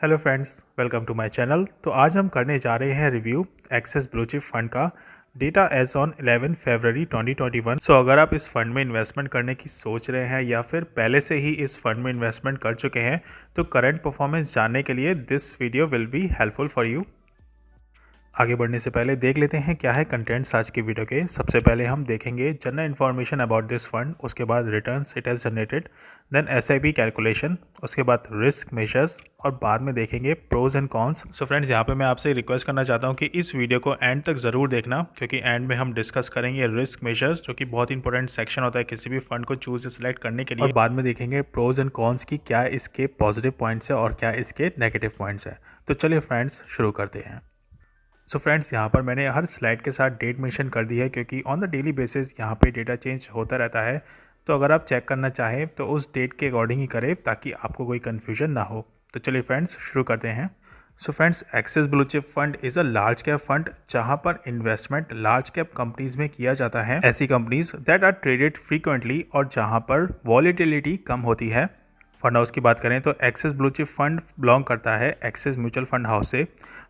Hello friends, welcome to my channel. तो आज हम करने जा रहे हैं review Axis blue Chip Fund का डेटा एज ऑन 11 फरवरी 2021। सो अगर आप इस फंड में इन्वेस्टमेंट करने की सोच रहे हैं या फिर पहले से ही इस फंड में इन्वेस्टमेंट कर चुके हैं तो करंट परफॉर्मेंस जानने के लिए this video will be helpful for you. आगे बढ़ने से पहले देख लेते हैं क्या है कंटेंट्स आज की वीडियो के। सबसे पहले हम देखेंगे general information about this fund, उसके बाद returns it has generated, then SIP calculation, उसके बाद रिस्क मेजर्स और बाद में देखेंगे pros and cons. So friends, यहाँ पे मैं आपसे रिक्वेस्ट करना चाहता हूँ कि इस वीडियो को एंड तक ज़रूर देखना, क्योंकि एंड में हम डिस्कस करेंगे रिस्क मेजर्स, जो कि बहुत इंपॉर्टेंट सेक्शन होता है किसी भी फंड को चूज सेलेक्ट करने के लिए, और बाद में देखेंगे प्रोज एंड कॉन्स की क्या इसके पॉजिटिव पॉइंट्स है और क्या इसके नेगेटिव पॉइंट्स है। तो चलिए फ्रेंड्स शुरू करते हैं। सो फ्रेंड्स, यहाँ पर मैंने हर स्लाइड के साथ डेट मेंशन कर दी है, क्योंकि ऑन द डेली बेसिस यहाँ पे डेटा चेंज होता रहता है। तो अगर आप चेक करना चाहें तो उस डेट के अकॉर्डिंग ही करें ताकि आपको कोई कन्फ्यूजन ना हो। तो चलिए फ्रेंड्स शुरू करते हैं। So friends, axis blue Chip fund is a large cap fund जहाँ पर इन्वेस्टमेंट लार्ज कैप कंपनीज में किया जाता है, ऐसी companies that are traded frequently और जहाँ पर वॉलेटिलिटी कम होती है। फंड हाउस की बात करें तो axis blue Chip fund belong करता है एक्सिस म्यूचुअल फंड हाउस से।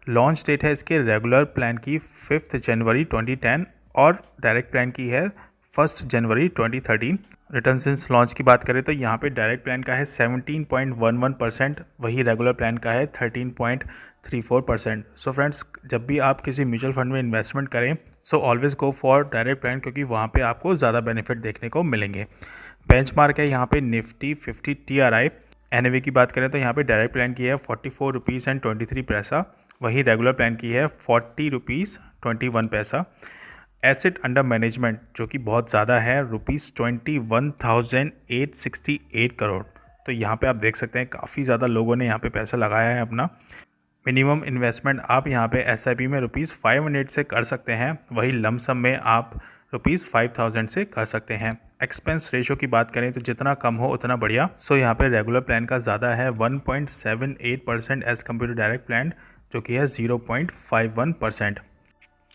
लॉन्च डेट है इसके रेगुलर प्लान की 5 जनवरी 2010 और डायरेक्ट प्लान की है 1 जनवरी 2013। रिटर्न सिंस लॉन्च की बात करें तो यहाँ पे डायरेक्ट प्लान का है 17.11%, वही रेगुलर प्लान का है 13.34%। सो फ्रेंड्स, जब भी आप किसी म्यूचुअल फंड में इन्वेस्टमेंट करें so always go for direct plan, क्योंकि वहाँ पे आपको ज़्यादा बेनिफिट देखने को मिलेंगे। बेंचमार्क है यहाँ पे निफ्टी 50 TRI। एनएवी की बात करें तो यहाँ पे डायरेक्ट प्लान की है 44 रुपीज़ एंड 23 पैसा, वही रेगुलर प्लान की है 40 रुपीज़ 21 पैसा। एसेट अंडर मैनेजमेंट जो कि बहुत ज़्यादा है, रुपीज़ 21,868 करोड़। तो यहाँ पे आप देख सकते हैं काफ़ी ज़्यादा लोगों ने यहाँ पे पैसा लगाया है अपना। मिनिमम इन्वेस्टमेंट आप यहाँ पे एसआईपी में रुपीज़ 500 से कर सकते हैं, वही लमसम में आप रुपीज़ 5,000 से कर सकते हैं। एक्सपेंस रेशो की बात करें तो जितना कम हो उतना बढ़िया। सो यहाँ पे रेगुलर प्लान का ज़्यादा है 1.78% as compared to direct plan जो कि है 0.51%।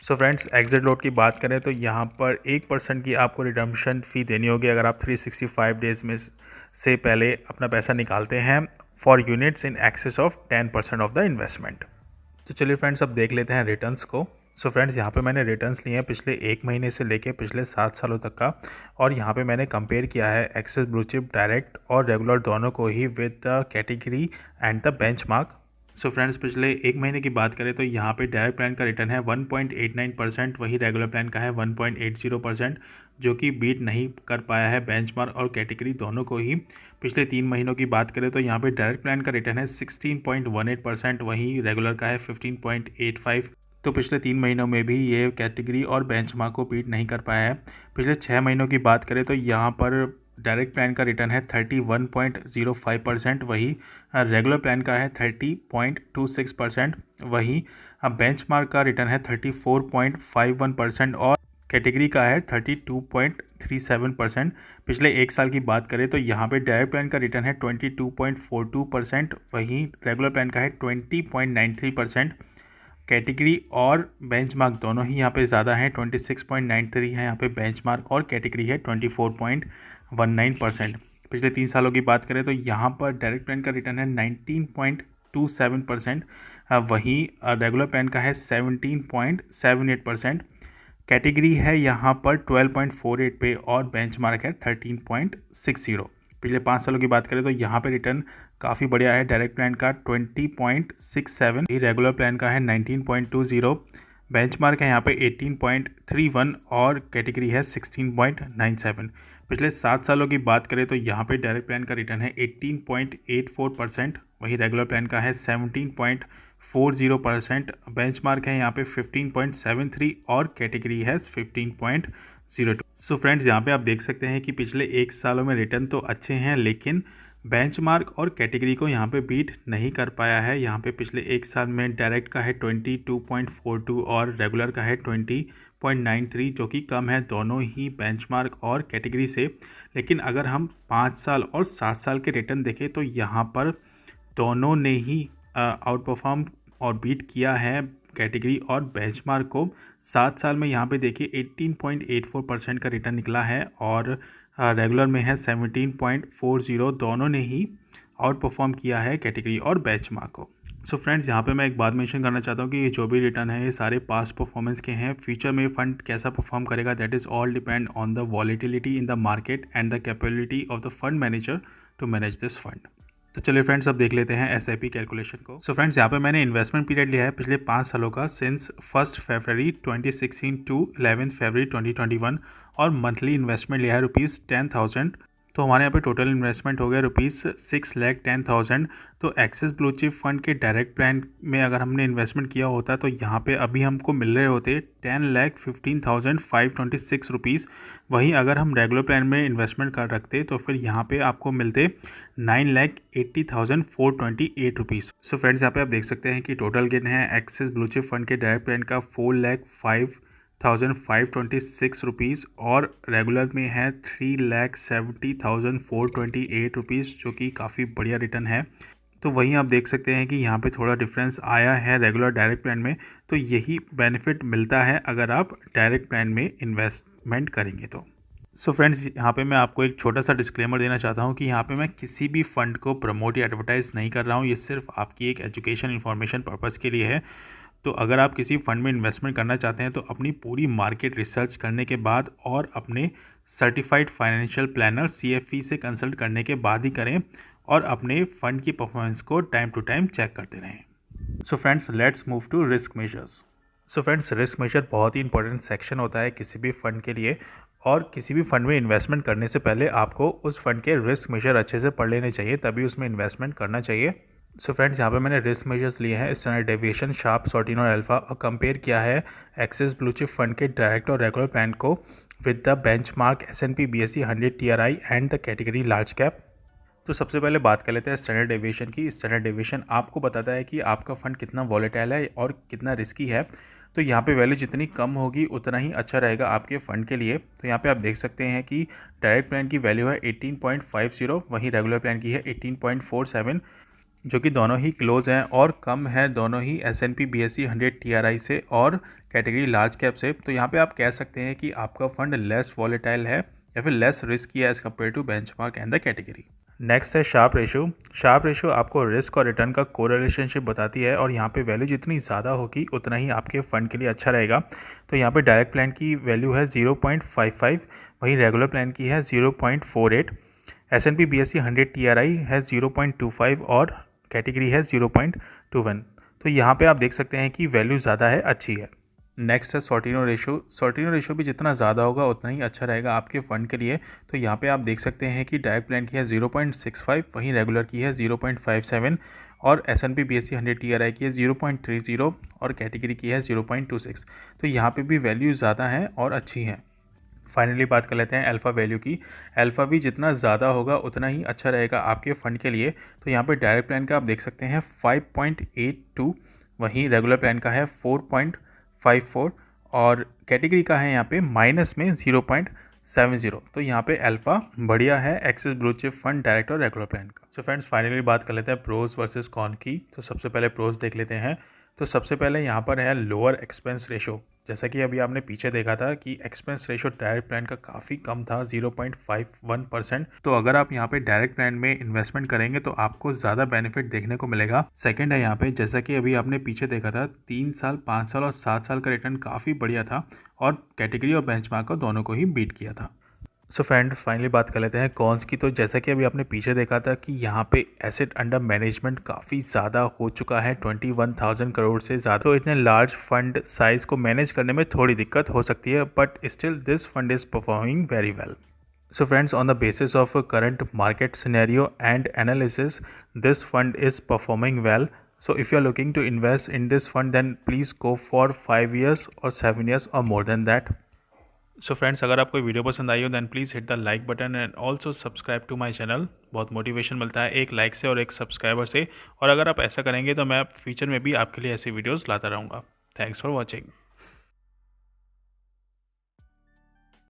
सो फ्रेंड्स, एग्जिट लोड की बात करें तो यहाँ पर 1% की आपको रिडम्पशन फ़ी देनी होगी अगर आप 365 डेज में से पहले अपना पैसा निकालते हैं for units in excess of 10% of the investment. तो चलिए फ्रेंड्स, अब देख लेते हैं रिटर्न्स को। सो फ्रेंड्स, यहाँ पे मैंने रिटर्न्स लिए हैं पिछले 1 महीने से लेके पिछले 7 सालों तक का, और यहाँ पे मैंने कंपेयर किया है एक्सिस ब्लू चिप डायरेक्ट और रेगुलर दोनों को ही with the category and the benchmark. So friends, पिछले 1 महीने की बात करें तो यहाँ पे डायरेक्ट प्लान का रिटर्न है 1.89%, वही रेगुलर प्लान का है 1.80%, जो कि बीट नहीं कर पाया है बेंचमार्क और कैटेगरी दोनों को ही। पिछले 3 महीनों की बात करें तो यहाँ पे डायरेक्ट प्लान का रिटर्न है 16.18%, वहीं रेगुलर का है 15.85%। तो पिछले 3 महीनों में भी ये कैटेगरी और बेंचमार्क को बीट नहीं कर पाया है। पिछले 6 महीनों की बात करें तो यहाँ पर डायरेक्ट प्लान का रिटर्न है 31.05%, वही रेगुलर प्लान का है 30.26%, वही बेंचमार्क का रिटर्न है 34.51% और कैटेगरी का है 32.37%। पिछले 1 साल की बात करें तो यहाँ पे डायरेक्ट प्लान का रिटर्न है 22.42%, वहीं रेगुलर प्लान का है 20.93%। कैटेगरी और बेंचमार्क दोनों ही यहाँ पे ज़्यादा हैं, 26.93 है यहाँ पे बेंचमार्क और कैटेगरी है 24.19%। पिछले 3 सालों की बात करें तो यहाँ पर डायरेक्ट प्लान का रिटर्न है 19.27%, वहीं रेगुलर प्लान का है 17.78%। कैटेगरी है यहाँ पर 12.48 पे और बेंचमार्क है 13.60। पिछले 5 सालों की बात करें तो यहाँ पे रिटर्न काफ़ी बढ़िया है। डायरेक्ट प्लान का 20.67, रेगुलर प्लान का है 19.20, बेंचमार्क है यहाँ पे 18.31 और कैटेगरी है 16.97। पिछले 7 सालों की बात करें तो यहाँ पे डायरेक्ट प्लान का रिटर्न है 18.84%, वही रेगुलर प्लान का है 17.40%, बेंचमार्क है यहाँ पे 15.73 और कैटेगरी है 15.02। सो फ्रेंड्स, यहाँ पे आप देख सकते हैं कि पिछले 1 सालों में रिटर्न तो अच्छे हैं, लेकिन बेंचमार्क और कैटेगरी को यहाँ पे बीट नहीं कर पाया है। यहाँ पे पिछले 1 साल में डायरेक्ट का है 22.42 और रेगुलर का है 20.93, जो कि कम है दोनों ही बेंचमार्क और कैटेगरी से। लेकिन अगर हम 5 साल और 7 साल के रिटर्न देखें तो यहाँ पर दोनों ने ही आउट परफॉर्म और बीट किया है कैटेगरी और बेंचमार्क को। 7 साल में यहाँ पे देखिए 18.84% का रिटर्न निकला है और रेगुलर में है 17.40, दोनों ने ही आउट परफॉर्म किया है कैटेगरी और बेंचमार्क को। सो फ्रेंड्स, यहाँ पे मैं एक बात मेंशन करना चाहता हूँ कि ये जो भी रिटर्न है ये सारे पास्ट परफॉर्मेंस के हैं। फ्यूचर में फंड कैसा परफॉर्म करेगा that is all depend on the volatility in the market and the capability of the fund manager to manage this fund. तो चलिए फ्रेंड्स, अब देख लेते हैं SIP कैलकुलेशन को। सो फ्रेंड्स, यहाँ पे मैंने इन्वेस्टमेंट पीरियड लिया है पिछले 5 सालों का, सिंस 1 फरवरी 2016 टू 11 फरवरी 2021, और मंथली इन्वेस्टमेंट लिया है ₹10,000। तो हमारे यहाँ पे टोटल इन्वेस्टमेंट हो गया ₹6,10,000। तो एक्सिस ब्लू चिप फंड के डायरेक्ट प्लान में अगर हमने इन्वेस्टमेंट किया होता तो यहाँ पे अभी हमको मिल रहे होते ₹10,15,526। वहीं अगर हम रेगुलर प्लान में इन्वेस्टमेंट कर रखते तो फिर यहाँ पे आपको मिलते ₹9,80,428। सो फ्रेंड्स, यहाँ पे आप देख सकते हैं कि टोटल गेन है एक्सिस ब्लू चिप फंड के डायरेक्ट प्लान का ₹4,05,526 और रेगुलर में है ₹3,70,428, जो कि काफ़ी बढ़िया रिटर्न है। तो वहीं आप देख सकते हैं कि यहाँ पे थोड़ा डिफरेंस आया है रेगुलर डायरेक्ट प्लान में। तो यही बेनिफिट मिलता है अगर आप डायरेक्ट प्लान में इन्वेस्टमेंट करेंगे तो। सो फ्रेंड्स, यहाँ पे मैं आपको एक छोटा सा डिस्क्लेमर देना चाहता हूँ कि यहाँ पे मैं किसी भी फंड को प्रमोट या एडवर्टाइज़ नहीं कर रहा हूँ। ये सिर्फ आपकी एक एजुकेशन इन्फॉर्मेशन पर्पज़ के लिए है। तो अगर आप किसी फंड में इन्वेस्टमेंट करना चाहते हैं तो अपनी पूरी मार्केट रिसर्च करने के बाद और अपने सर्टिफाइड फाइनेंशियल प्लानर CFP से कंसल्ट करने के बाद ही करें, और अपने फंड की परफॉर्मेंस को टाइम टू टाइम चेक करते रहें। So friends, let's move to risk measures. So friends, risk measure बहुत ही इंपॉर्टेंट सेक्शन होता है किसी भी फंड के लिए, और किसी भी फंड में इन्वेस्टमेंट करने से पहले आपको उस फंड के रिस्क मेजर अच्छे से पढ़ लेने चाहिए, तभी उसमें इन्वेस्टमेंट करना चाहिए। सो फ्रेंड्स, यहाँ पे मैंने रिस्क मेजर्स लिए हैं स्टैंडर्ड डेविएशन, शार्प, सॉर्टिन और अल्फा, और कंपेयर किया है एक्सिस ब्लू चिप फंड के डायरेक्ट और रेगुलर प्लान को with the benchmark S&P BSE 100 TRI and the category large cap. तो सबसे पहले बात कर लेते हैं स्टैंडर्ड डेविएशन की। स्टैंडर्ड डेविएशन आपको बताता है कि आपका फंड कितना वॉलेटाइल है और कितना रिस्की है। तो यहाँ पे वैल्यू जितनी कम होगी उतना ही अच्छा रहेगा आपके फ़ंड के लिए। तो यहाँ पे आप देख सकते हैं कि डायरेक्ट प्लान की वैल्यू है 18.50, वहीं रेगुलर प्लान की है 18.47, जो कि दोनों ही क्लोज हैं और कम है दोनों ही S&P BSE 100 TRI से और कैटेगरी लार्ज कैप से। तो यहाँ पे आप कह सकते हैं कि आपका फंड लेस वॉलेटाइल है या फिर लेस रिस्की है as compared to benchmark and the category. Next है शार्प रेशो। शार्प रेशो आपको रिस्क और रिटर्न का कोरिलेशनशिप बताती है, और यहाँ पे वैल्यू जितनी ज़्यादा होगी उतना ही आपके फ़ंड के लिए अच्छा रहेगा। तो यहाँ पे डायरेक्ट प्लान की वैल्यू है 0.55, वहीं रेगुलर प्लान की है 0.48, S&P BSE 100 TRI है 0.25 और कैटेगरी है 0.21। तो यहाँ पे आप देख सकते हैं कि वैल्यू ज़्यादा है, अच्छी है। नेक्स्ट है सॉर्टिनो रेशो। सॉर्टिनो रेशो भी जितना ज़्यादा होगा उतना ही अच्छा रहेगा आपके फ़ंड के लिए। तो यहाँ पे आप देख सकते हैं कि डायरेक्ट प्लान की है 0.65, वहीं रेगुलर की है 0.57 और S&P BSE 100 TRI की है 0.30 और कैटेगरी की है 0.26। तो यहाँ पे भी वैल्यू ज़्यादा है और अच्छी है। फाइनली बात कर लेते हैं अल्फ़ा वैल्यू की। अल्फ़ा भी जितना ज़्यादा होगा उतना ही अच्छा रहेगा आपके फ़ंड के लिए। तो यहाँ पे डायरेक्ट प्लान का आप देख सकते हैं 5.82, वहीं रेगुलर प्लान का है 4.54 और कैटेगरी का है यहाँ पे माइनस में 0.70। तो यहाँ पे अल्फ़ा बढ़िया है Axis blue Chip fund direct और रेगुलर प्लान का। सो फ्रेंड्स, फाइनली बात कर लेते हैं प्रोज वर्सेस कॉन की। तो सबसे पहले प्रोज देख लेते हैं। तो सबसे पहले यहाँ पर है लोअर एक्सपेंस रेशो। जैसा कि अभी आपने पीछे देखा था कि एक्सपेंस रेशो डायरेक्ट प्लान का काफ़ी कम था, 0.51%। तो अगर आप यहाँ पे डायरेक्ट प्लान में इन्वेस्टमेंट करेंगे तो आपको ज़्यादा बेनिफिट देखने को मिलेगा। सेकंड है यहाँ पे, जैसा कि अभी आपने पीछे देखा था, 3 साल, 5 साल और 7 साल का रिटर्न काफ़ी बढ़िया था और कैटेगरी और बेंचमार्क को दोनों को ही बीट किया था। सो फ्रेंड, फाइनली बात कर लेते हैं कॉन्स की। तो जैसा कि अभी आपने पीछे देखा था कि यहाँ पे एसेट अंडर मैनेजमेंट काफ़ी ज़्यादा हो चुका है, 21,000 करोड़ से ज़्यादा। तो इतने लार्ज फंड साइज़ को मैनेज करने में थोड़ी दिक्कत हो सकती है, but still this fund is performing very well. So friends, on the basis of current market scenario and analysis, this fund is performing well. So if you are looking to invest in this fund, then please go for 5 years or 7 years or more than that. So friends, अगर आपको video पसंद आई हो then please hit the like button and also subscribe to my channel. बहुत motivation मिलता है एक like से और एक सब्सक्राइबर से, और अगर आप ऐसा करेंगे तो मैं फ्यूचर में भी आपके लिए ऐसी वीडियोस लाता रहूँगा। Thanks for watching.